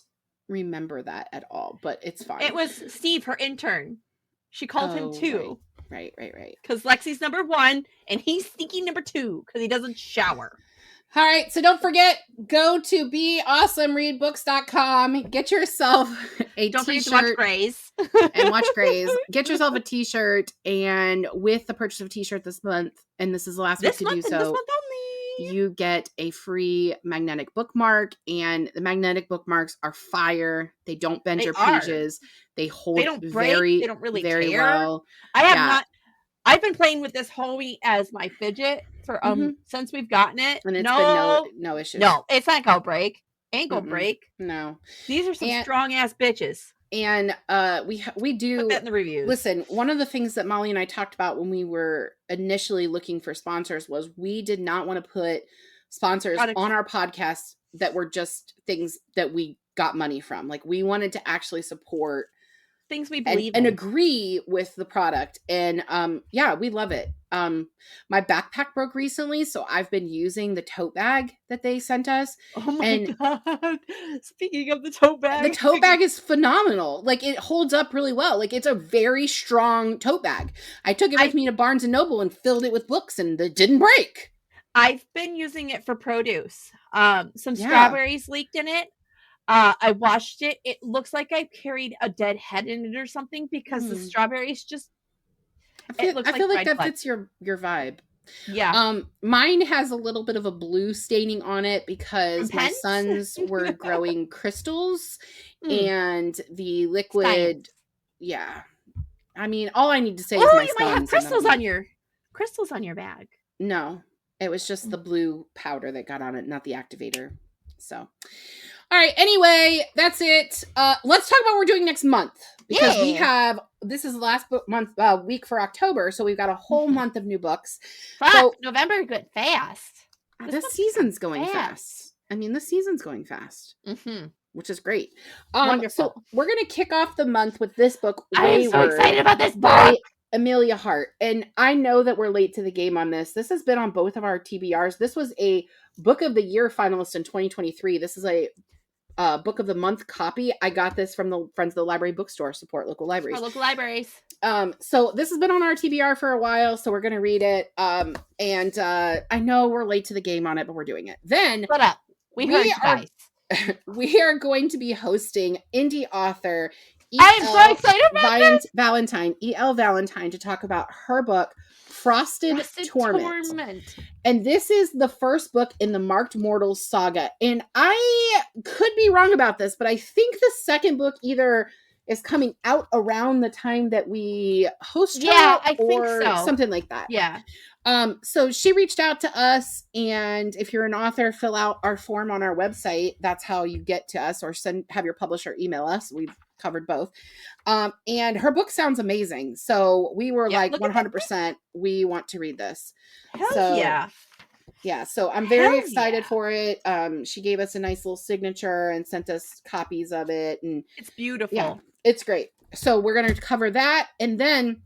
remember that at all, but it's fine. It was Steve, her intern. She called him 2. Right. Because Lexi's number 1, and he's stinky number 2, because he doesn't shower. All right, so don't forget, go to beawesomereadbooks.com. Get yourself a don't t-shirt. Don't forget to watch Grey's. And watch Grey's. Get yourself a t-shirt, and with the purchase of a t-shirt this month, and this is the last week to do so, this month only, you get a free magnetic bookmark, and the magnetic bookmarks are fire. They don't bend your pages. They hold they don't break. very, they don't really very tear. well. I have not. I've been playing with this Hoey as my fidget for since we've gotten it. And it's been no issues. No, it's not gonna break. Ain't gonna break. No. These are some strong ass bitches. And we do put that in the reviews. Listen, one of the things that Molly and I talked about when we were initially looking for sponsors was we did not want to put sponsors on our podcast that were just things that we got money from. Like, we wanted to actually support things we believe and agree with the product. And we love it. My backpack broke recently, so I've been using the tote bag that they sent us. Oh my god. Speaking of the tote bag. The tote bag is phenomenal. Like, it holds up really well. Like, it's a very strong tote bag. I took it with me to Barnes & Noble and filled it with books, and it didn't break. I've been using it for produce. Some strawberries leaked in it. I washed it. It looks like I carried a dead head in it or something, because the strawberries just. I feel like that fits your vibe. Yeah. Mine has a little bit of a blue staining on it because my sons were growing crystals and the liquid. Science. Yeah. I mean, all I need to say is my you might have crystals on your bag. No, it was just the blue powder that got on it, not the activator. So, all right. Anyway, that's it. Let's talk about what we're doing next month, because this is the last week for October, so we've got a whole month of new books. So November went fast. This season's going fast. I mean, this season's going fast, which is great. Wonderful. So we're gonna kick off the month with this book. I'm so excited about this book. By Amelia Hart, and I know that we're late to the game on this. This has been on both of our TBRs. This was a Book of the Year finalist in 2023. This is a Book of the Month copy. I got this from the Friends of the Library Bookstore. Support local libraries. Our local libraries. So this has been on our TBR for a while, so we're going to read it. And I know we're late to the game on it, but we're doing it. Then shut up. We heard you guys. We are going to be hosting indie author I'm so excited about this. Valentine, E.L. Valentine, to talk about her book, Frosted Torment. And this is the first book in the Marked Mortals saga. And I could be wrong about this, but I think the second book either is coming out around the time that we host her, I think so. Something like that. Yeah. So she reached out to us, and if you're an author, fill out our form on our website. That's how you get to us, or have your publisher email us. We've covered both. And her book sounds amazing. So we were like 100%, we want to read this. Yeah. So I'm very excited for it. She gave us a nice little signature and sent us copies of it. And it's beautiful. Yeah, it's great. So we're going to cover that. And then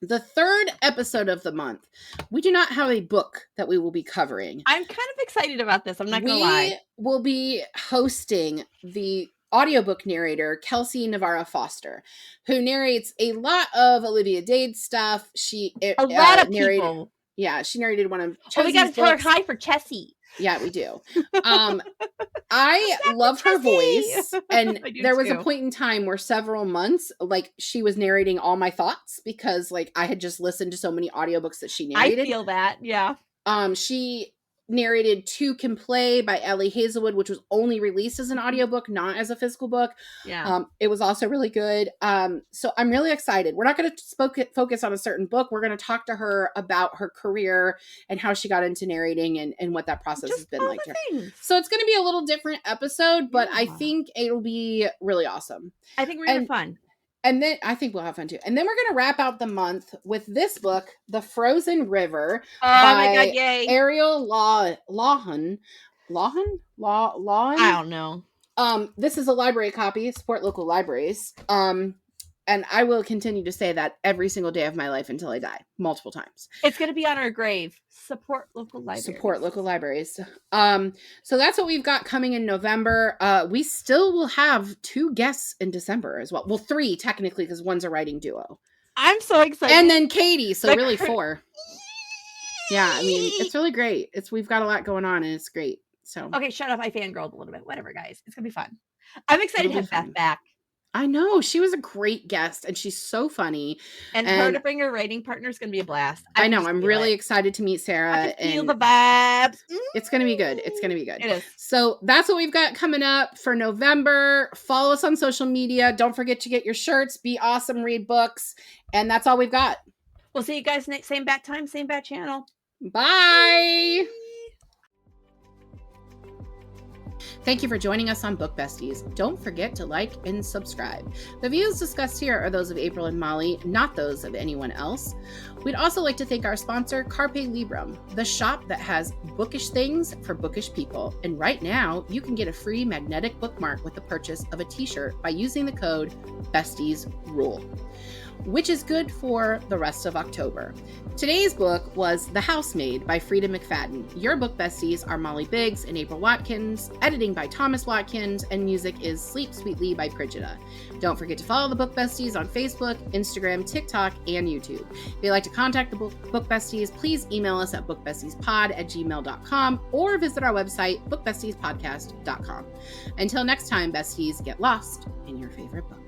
the third episode of the month, we do not have a book that we will be covering. I'm kind of excited about this. I'm not going to lie. We will be hosting the audiobook narrator, Kelsey Navarro Foster, who narrates a lot of Olivia Dade stuff. A lot of people. Yeah, she narrated one of Chessie's we got to tell her hi for Chessie. Yeah, we do. I love her voice. And there was a point in time where several months, like, she was narrating all my thoughts because, like, I had just listened to so many audiobooks that she narrated. I feel that, yeah. She narrated Two Can Play by Ellie Hazelwood, which was only released as an audiobook, not as a physical book. Yeah. It was also really good. So I'm really excited. We're not going to focus on a certain book. We're going to talk to her about her career and how she got into narrating and what that process has been like. So it's going to be a little different episode, but I think it'll be really awesome. I think we're going to have fun. And then I think we'll have fun too. And then we're going to wrap out the month with this book, The Frozen River, by my God, yay. Ariel Lawhan. I don't know. This is a library copy. Support local libraries. And I will continue to say that every single day of my life until I die, multiple times. It's going to be on our grave. Support local libraries. Support local libraries. So that's what we've got coming in November. We still will have 2 guests in December as well. Well, 3 technically, because one's a writing duo. I'm so excited. And then Katie, so really 4. Yeah, I mean, it's really great. We've got a lot going on, and it's great. So okay, shut up. I fangirled a little bit. Whatever, guys. It's gonna be fun. I'm excited to have Beth back. I know. She was a great guest, and she's so funny. And her to bring her writing partner is going to be a blast. I know. I'm really excited to meet Sarah. I can feel the vibes. It's going to be good. It's going to be good. It is. So that's what we've got coming up for November. Follow us on social media. Don't forget to get your shirts. Be awesome. Read books. And that's all we've got. We'll see you guys next same bat time, same bat channel. Bye. Thank you for joining us on Book Besties. Don't forget to like and subscribe. The views discussed here are those of April and Molly, not those of anyone else. We'd also like to thank our sponsor, Carpe Librum, the shop that has bookish things for bookish people. And right now, you can get a free magnetic bookmark with the purchase of a t-shirt by using the code BestiesRule, which is good for the rest of October. Today's book was The Housemaid by Freida McFadden. Your book besties are Molly Biggs and April Watkins, editing by Thomas Watkins, and music is Sleep Sweetly by Brigida. Don't forget to follow the Book Besties on Facebook, Instagram, TikTok, and YouTube. If you'd like to contact the Book Besties, please email us at bookbestiespod@gmail.com or visit our website, bookbestiespodcast.com. Until next time, besties, get lost in your favorite book.